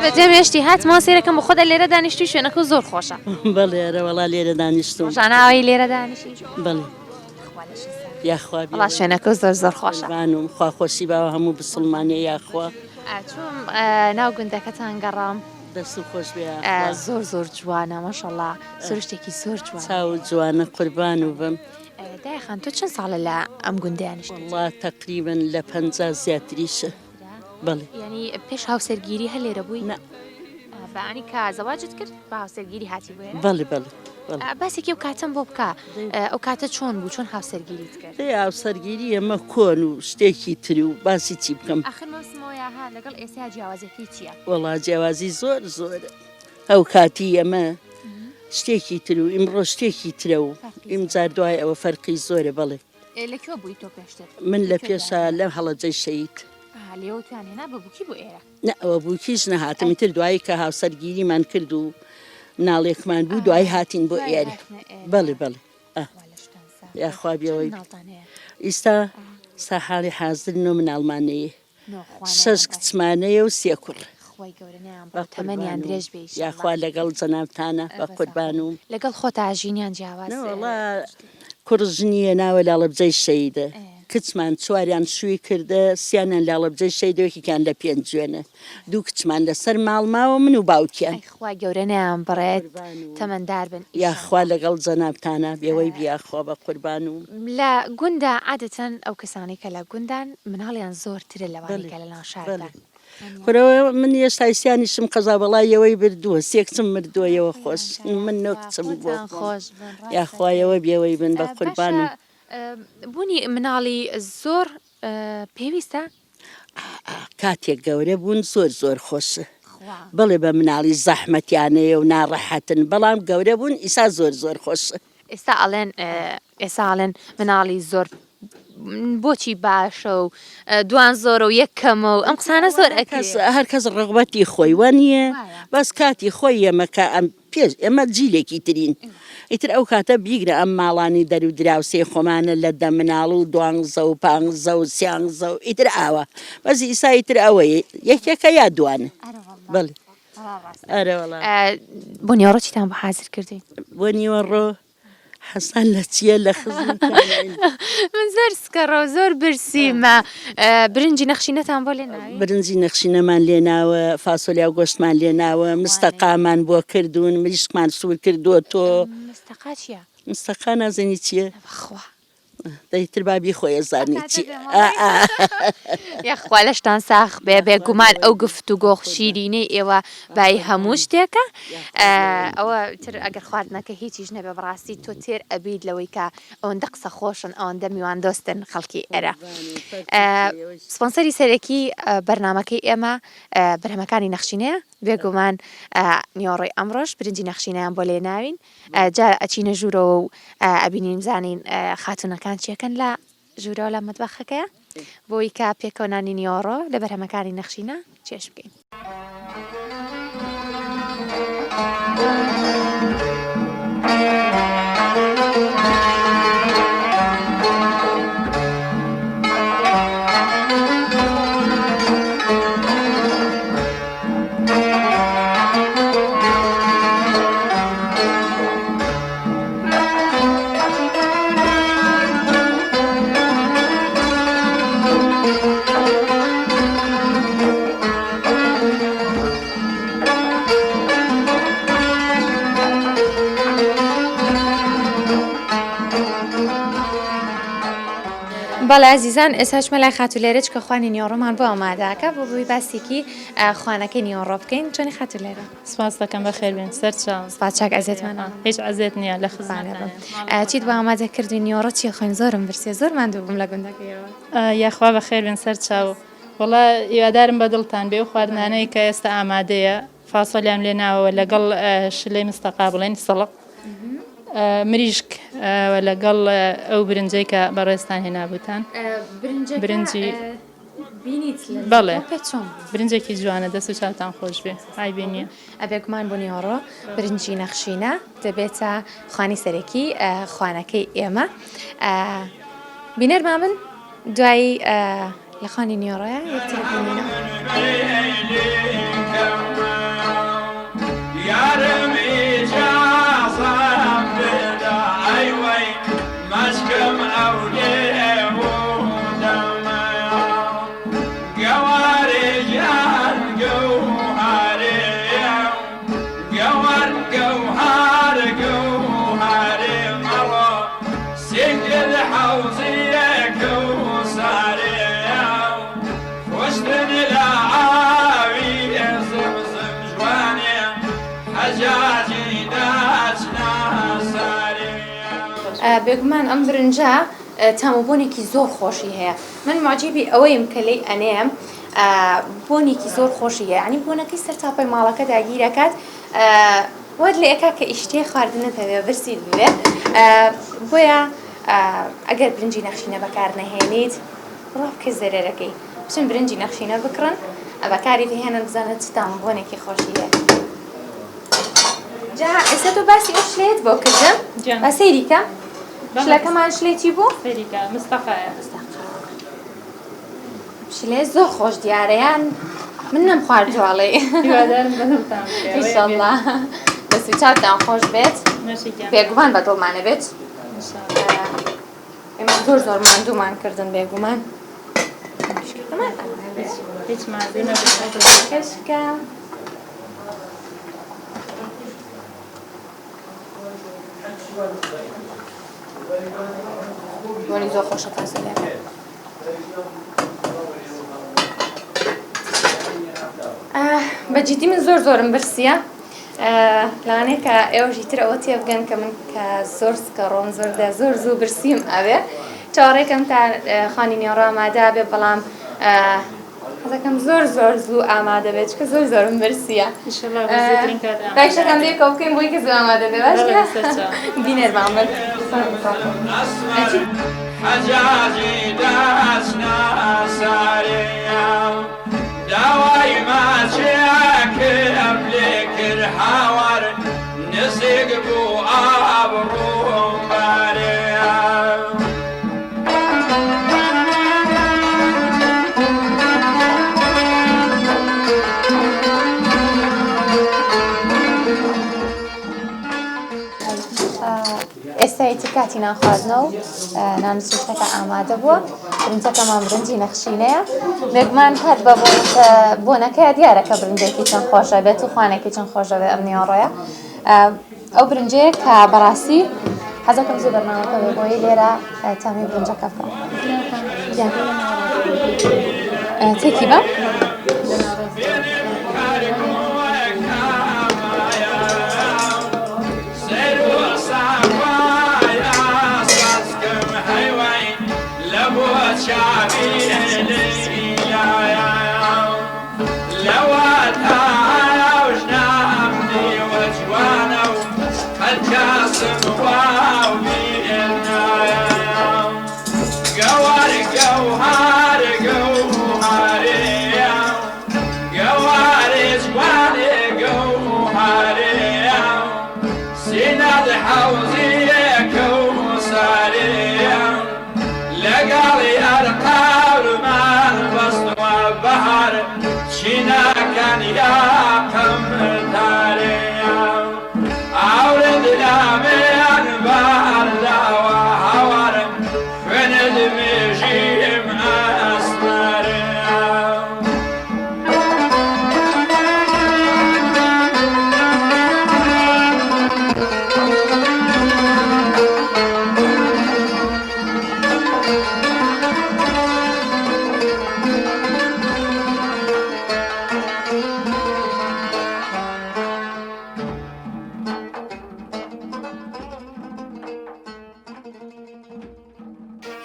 بەجێمێشتی هاتمەوە سیرەکەم بە خۆدا لێرە دانیشتی شوێنەکە زۆر خۆشە. بەڵێ وەڵا لێرە دانیشتم. ژاناوی لێرە دانیشی؟ بەڵێ یاخوا وڵا شوێنەکە زۆر خۆشە. بانم خوا خۆشی باوە هەموو بسڵمانێ یاخوا. چۆم ناو گوندەکەتان گەڕام دەست خۆش بێ زۆر جوانە ماشەڵڵا سروشتێکی زۆر جوان چاو جوانە قوربان و بم. دایخان تۆ چەند ساڵە لە ئەم گوندیانیشت؟ وڵا تەقریبن لە 50 زیاتریشە. بەڵێ ینی پێش هاوسەرگیری هەر لێرە بووی؟ نە بەعنی کە زەواجت کرد بە هاوسەرگیری هاتی بووە؟ بەڵێ باسێکی ئەو کاتەم بۆ بکە ئەو کاتە چۆن بوو چۆن هاوسەرگیریت کرد؟ هاوسەرگیری ئەمە کۆن و شتێکی تری و باسی چی بکەم؟ ئاخر مەوسمەوەیە ها لەگەڵ ئێستا جیاوازەکەی چییە؟ وەڵا جیاوازی زۆرە ئەو کاتی ئەمە شتێکی تر و ئیمڕۆ شتێکی ترە و ئیمجار دوای ئەوە فەرقی زۆرە. بەڵێ لەکوێ بووی تۆ پێشتر؟ من لە پێشە لەم هەڵەجەی شەید لێوە توانێنا بە بووکی بۆ ئێرە؟ نە ئەوە بووکیش نەهاتمی تر دوایی کە هاوسەرگیریمان کرد و ناڵێکمان بوو دوای هاتین بۆ ئێرە. بەڵێ یاخوا بێەوەی ئیستا ساحاڵی حازرن و من ئەڵمانەیە 6 کچمانەیە و 3 کوڕ خۆی گەورە نیان بۆ تەمەنیان درێژ بێ یاخوا لەگەڵ جەنابتانە بە قوربان و لەگەڵ خۆتا ژینیان جیاواز وڵا کوڕژنیە ناوە لاڵەبجەی شەیدە کچمان چواریان شووی کردە سییانیان لاڵەبجەی شەیدەوەکیان لە پێنج جوێنە 2 کچمان لەسەر ماڵماوە من و باوکیان خوا گەورە نیان بڕێت تەمەندار بن یاخوا لەگەڵ جەنابتانە بێوەی بیاخوا بە قوربان و لە گوندا عادەتەن ئەو کەسانی کە لە گوندان مناڵیان زۆرترە لەوانی کە لە ناو شاردا خۆرەوە من ئێستایسیانیشم قەزا بەڵایەوەی بردووە 3 کچم مردووەیەوە خۆش من 9 کچم بۆ خۆش یاخوایەوە بێوەی بن بە قوربان و بوونی مناڵی زۆر پێویستە کاتێک گەورە بوون زۆر خۆشە بڵێ بە مناڵی زەحمەتیانەیە و ناڕەحەتن بەڵام گەورە بوون ئیسا زۆر خۆشە ئێستا ئەڵێن مناڵی زۆر بۆچی باشە و دوان زۆرە و یەک کەمە و ئەم قسانە زۆر هەر کەس ڕغبەتی خۆی وانە بەس کاتی خۆی ئێمەکە ئەم پێش ئێمە جیلێکی ترین ئیتر ئەو کاتە بیگرە ئەم ماڵانی دەرو دراوسێ خۆمانە لە دە مناڵ و دوانزە و پانزە و سیانزە و ئیتر ئاوە بەزی ئیسایتر ئەوەیە یەکێکە یا دوانە بڵێ بۆ نیوەڕۆ چیتان بە حازر کردی بۆ نیوەڕۆ حەسان لە چیە لە خزم من زۆر سکەڕە و زۆر برسیمە برنجی نەخشینەتان بۆ لێناوی برنجی نەخشینەمان لێناوە فاسۆلیا و گۆشتمان لێناوە مستەقامان بۆ کردوون مریشکمان سوور کردووە تۆ مستەقا چییە؟ مستەقا نازانی چییە؟ بەخوا دەیتر بابی خۆی زانی چی یاخوا لەشتان ساخ بێ بێگومان ئەو گفت و گۆخ شیرینەی ئێوە بای هەموو شتێکە ئەوە تر ئەگەر خواردنەکە هیچیش نەبێ بەڕاستی تۆ تێر ئەبیت لەوەی کە ئەوەندە قسە خۆشن ئەوەندە میوان دۆستن خەڵکی ئێرە سپۆنسەری سەرەکی بەرنامەکەی ئێمە بەرهەمەکانی نەخشینەیە بێگومان نیوەڕۆی ئەمڕۆژ برنجی نەخشینەیان بۆ لێناوین جا ئەچینە ژوورەوە و ئەبینین زانین خاتونەکان چیەکەن لە ژوورەوە لە مەتبەخەکەیە بۆی کە پێکەوەنانی نیوەڕۆ لە بەرهەمەکانی نەخشینە چێش بکەین. بەڵێ عزیزان ئێستا چمە لای خاتولێرە چکە خوانی نیوەڕۆمان بۆ ئامادەکە بۆ بووی باسێکی خوانەکەی نیوەڕۆ بکەین چۆنی خاتولێرە سپاس دەکەم بەخێر بێن سەر چاو سپاس چاک ئەزێتمانە هیچ ئەزێت نییە لە خزمانە چیت بۆ ئامادە کردوی نیوەڕۆ چیە خوێن زۆرم برسێ زۆر ماندوو بووم لە گوندەکەیەوە یاخوا بەخێر بێن سەر چاو وڵا هیوادارم بە دڵتان بێ و خواردنانەی کە ئێستا ئامادەیە فاسۆلیام لێ ناوەوە لەگەڵ شلەی مستەقا بڵێن سەڵق مریشک لەگەڵ ئەو برنجەی کە بەڕێستان هێنابووتان برنجی بەڵێ برنجێکی جوانە دەست و چاوتان خۆش بێ ئایبینیە ئەبێگومان بۆ نیوەڕۆ برنجی نەخشینە دەبێتە خوانی سەرەکی خوانەکەی ئێمە بینەرمان بن دوایی لە خوانی نیوەڕۆیە یەکتر ببینینەوە بێگومان ئەم برنجە تاموبوونێکی زۆر خۆشی هەیە من معجیبی ئەوەیم کە لێی ئەنێم بۆنێکی زۆر خۆشی هەیە ینی بۆنەکەی سەر تاپەی ماڵەکە داگیرەکات وەر لە ئێکا کە ئیشتێ خواردنت هەبێ برسیت بوێ بۆیە ئەگەر برنجی نەخشینە بەکار نەهێنیت ڕۆبکە زەرەرەکەی بچن برنجی نەخشینە بکڕن بەکاری بهێنن بزانن چ تاموبوونێکی خۆشی هەیە جا ئێستا تۆ باسی ئەو شلێت بۆ کردم با سەیریکە شلەکەمان شلێتی بوو؟ سەیریکە مستەقایە پشیلێ زۆر خۆش دیارەیان من نەم خواردوواڵێ هیوادارم بەدڵتان بکەوێت. ئینشەڵڵا دەست و چاوتان خۆش بێت بێگومان بەدڵمانە بێت ئێمە زۆر ماندوومان کردن بێگومان هیچ مازی نەبێت. کەشکە وەلی زۆر خۆشە فاسەلیان بەجددی من زۆرم برسیە لەوانەیە کە ئێوەژی تر ئەوە تێبگەن کە من کە زۆر سکەڕۆم زۆردا زۆر زوو برسیم ئەوێ چاوەڕێکم تا خانی نیۆڕە ئامادە بێ بەڵام حەزەکەم زۆر زوو ئامادە بێت چکە زۆرم برسیە ڕایشەکەم دێ کە بکەین بۆی کە زوو ئامادە بێ باشە بینێرمان بن حەجاجی دەچنە سارێیان داوای ماچێکم لێ کرد هاوار نزیک بوو ئابڕووم بارێیان ئێستا ئیتر کاتی نانخواردنەوە و نانووسشتەکە ئامادە بووە برنجەکەمان برنجی نەخشینەیە بێگومان هەر بە بۆنەکەی دیارەکە برنجێکی چەند خۆشە بێت و خوانێکی چەند خۆشە بێت ئەم نیۆڕۆیە ئەو برنجەیە کە بەڕاستی حەزەکەم زوو بەرنامەکە بێ بۆی لێرە تامی برنجەکە بکەم تێکی بە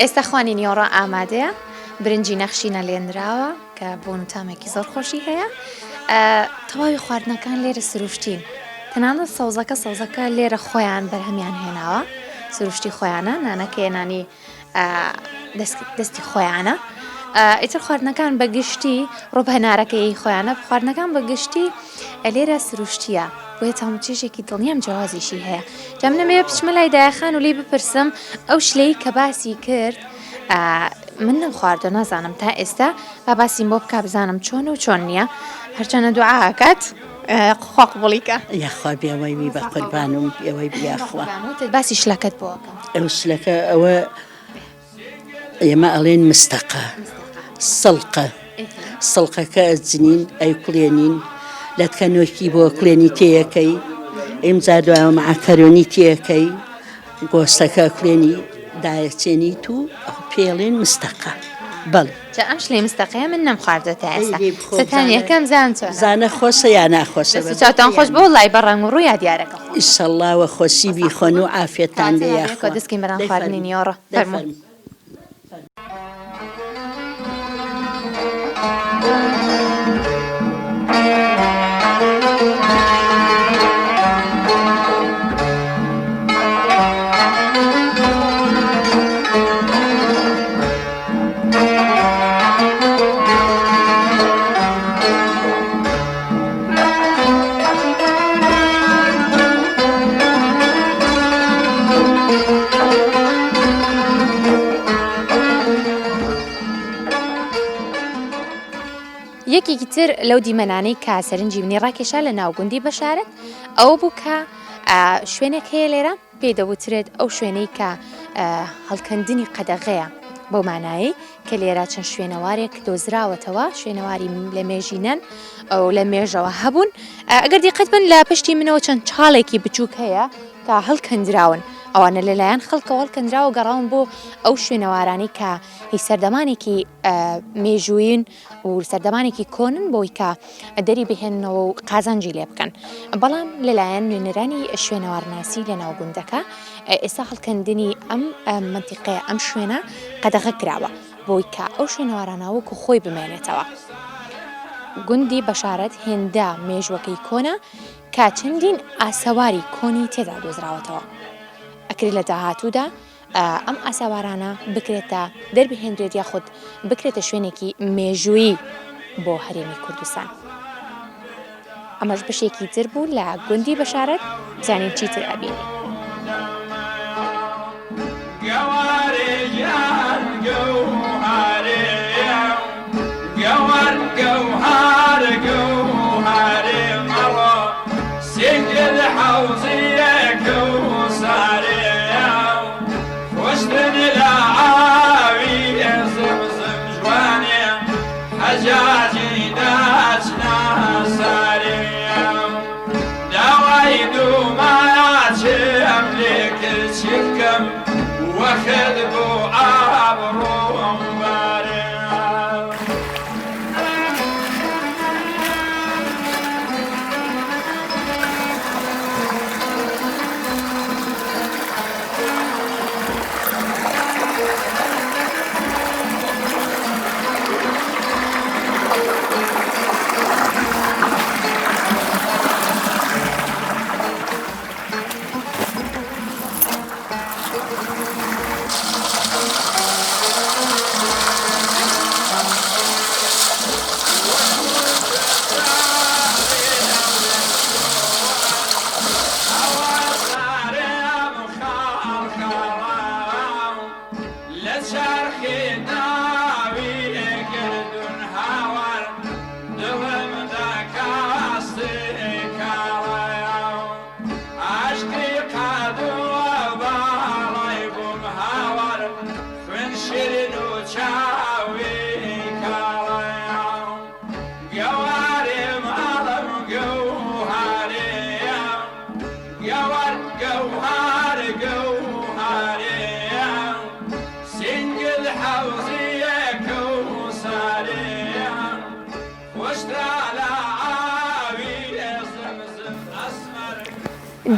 ئێستا خوانی نیۆڕە ئامادەیە برنجی نەخشینە لێنراوە کە بۆن و تامێکی زۆر خۆشی هەیە تەواوی خواردنەکان لێرە سروشتین تەنانەت سەوزەکە لێرە خۆیان بەرهەمیان هێناوە سروشتی خۆیانە نانەکە نانی دەستی خۆیانە ئیتر خواردنەکان بەگشتی ڕۆبهێنارەکەی خۆیانە خواردنەکان بەگشتی لێرە سروشتیە بۆیە تامچێشێکی دڵنیام جیازیشی هەیە جا من نەمەوێت بچمە لای دایەخان و لێ بپرسم ئەو شلەی کە باسی کرد من نەم خواردە نازانم تا ئێستا با باسیم بۆ بکە بزانم چۆن و چۆن نییە هەرچەنە دوعاکات خوا قبوڵیکە یاخوا بێوەی بە قوربانم ئێوەی بیاخوا باسی شلەکەت بۆکەم ئەو شلەکە ئەوە ئێمە ئەڵێن مستەقە سڵقەکە ئەجنین ئەی کوڵێنین لە تکەنۆکی بۆ کوڵێنی تێیەکەی ئێمجا دوایەوە مەعکەرۆنی تێیەکەی گۆستەکە کوڵێنی دایەچێنیت و پێڵێن مستەقە بەڵێ جا ئەم شلەی مستەقەیە من نەم خواردە تا ئێستا سەتان یەکەم زانە خۆشە یا ناخۆشە چاوتان خۆش بۆ لای بەڕەنگ و ڕوویا دیارەکە ئیشەڵڵاوە خۆشی بیخۆن و ئافێتان لێ یاخوا دەستکەین بەران خواردنی نیۆڕە فەرموو یەکێکی تر لەو دیمەنانەی کە سەرنجی منی ڕاکێشا لە ناوگوندی بەشارەت ئەوە بوو کە شوێنێک هەیە لێرە پێی دەوترێت ئەو شوێنەی کە هەڵکەندنی قەدەغەیە بۆ مانایی کە لێرە چەند شوێنەوارێک دۆزراوەتەوە شوێنەواری لە مێژینەن ئەو لە مێژەوە هەبوون ئەگەر دیقەت بن لە پشتی منەوە چەند چاڵێکی بچووک هەیە کە هەڵکەندراون ئەوانە لەلایەن خەڵکەوە هەڵکەندراوە گەڕاون بۆ ئەو شوێنەوارانی کە هیچ سەردەمانێکی مێژووین و سەردەمانێکی کۆنن بۆی کە دەری بهێننەوە و قازانجی لێ بکەن بەڵام لەلایەن نوێنەرانی شوێنەوارناسی لە ناوگوندەکە ئێستا هەڵکەندنی ئەم منتیقەیە ئەم شوێنە قەدەغە کراوە بۆی کە ئەو شوێنەوارانەوەکو خۆی بمێنێتەوە گوندی بەشارەت هێندە مێژوەکەی کۆنە کە چەندین ئاسەواری کۆنی تێدا دۆزراوەتەوە ئەکرێت لە داهاتوودا ئەم ئاساوارانە بکرێتە دەربهێنرێت یاخود بکرێتە شوێنێکی مێژووی بۆ هەرێمی کوردستان ئەمەش بەشێکی تر بوو لە گوندی بەشارەت بزانین چیتر ئەبینی حجاجي داشنا ساريم داوي دوما أملك الشكم واخذ بو عبرهم باريم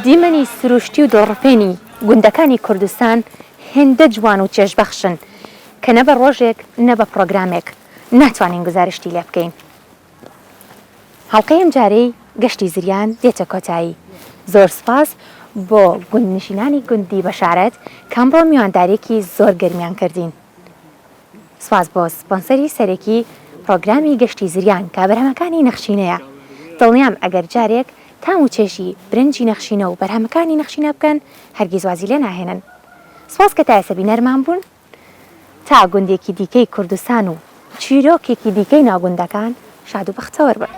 دیمەنی سروشتی و دڵڕفێنی گوندەکانی کوردستان هێندە جوان و چێژبەخشن کە نە بە ڕۆژێک نە بە پرۆگرامێک ناتوانین گزارشتی لێ بکەین. هەڵلقەی ئەم جارەی گەشتی زریان دێتە کۆتایی. زۆر سپاس بۆ گوندنشینانی گوندی بەشارەت کەمڕۆ میواندارێکی زۆر گەرمیان کردین. سپاس بۆ سپۆنسەری سەرەکی پرۆگرامی گەشتی زریان کە بەرهەمەکانی نەخشینەیە. دڵنیام ئەگەر جارێک تام و چێشی برنجی نەخشینە و بەرهەمەکانی نەخشینە بکەن هەرگیز وازی لێ ناهێنن. سپاس کە تا ئێستا بینەرمان بوون تا گوندێکی دیکەی کوردستان و چیرۆکێکی دیکەی ناوگوندەکان شاد و بەختەوەر بن.